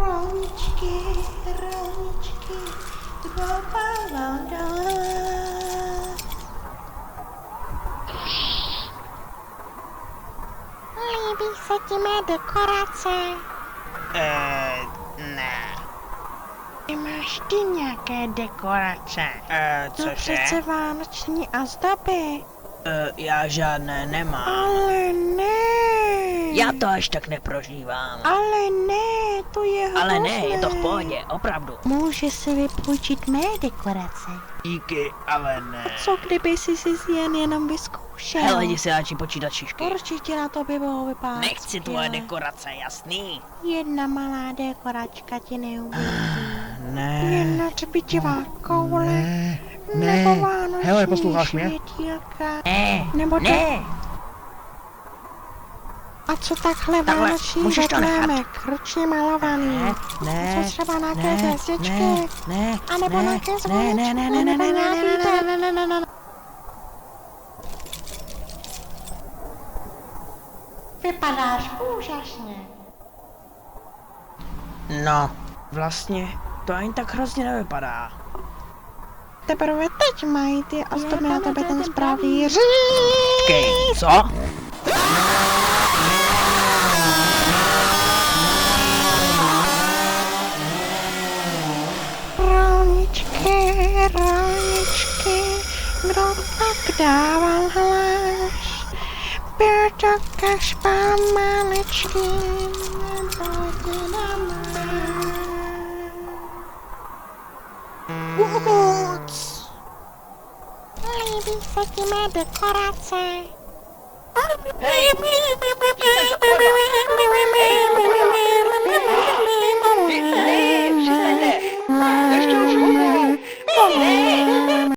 Rolničky, rolničky, voda. Líbí se ti mé dekorace? Ne. Máš ty nějaké dekorace? Cože? No přece vánoční azdoby. Já žádné nemám. Ale ne. Já to až tak neprožívám. Ale ne, to je hrozné. Ale ne, je to v pohodě, opravdu. Může si vypůjčit mé dekorace. Díky, ale ne. Co kdyby si jenom vyzkoušel? Hele, jdi si radši počítat šišky. Určitě na to by bylo vypadat. Nechci tvoje dekorace, jasný? Jedna malá dekoračka ti neublíží. Ne. Jedna třpitivá koule. Ne, Nebo ne. vánoční Hele, posloucháš mě? světýlka. Ne, Nebo ne. A co takhle Takhle, vánoční můžeš to nechat? vetlémek, ručně malovaný? Ne, Co třeba nějaké hvězdičky? ne, A nebo nějaké ne, zvonečky? ne, ne, ne, ne, Nebo ne, nějaký ne. Vypadáš úžasně. No, vlastně to ani tak hrozně nevypadá. Teprve teď mají ty ozdoby na tebe ten správný řík. Počkej, co? Rolničky, rolničky, kdo pak dával hláš? Byl to Kašpar maličký, nebo děda má. Vůbec. Líbí se ti mé dekorace? Hej,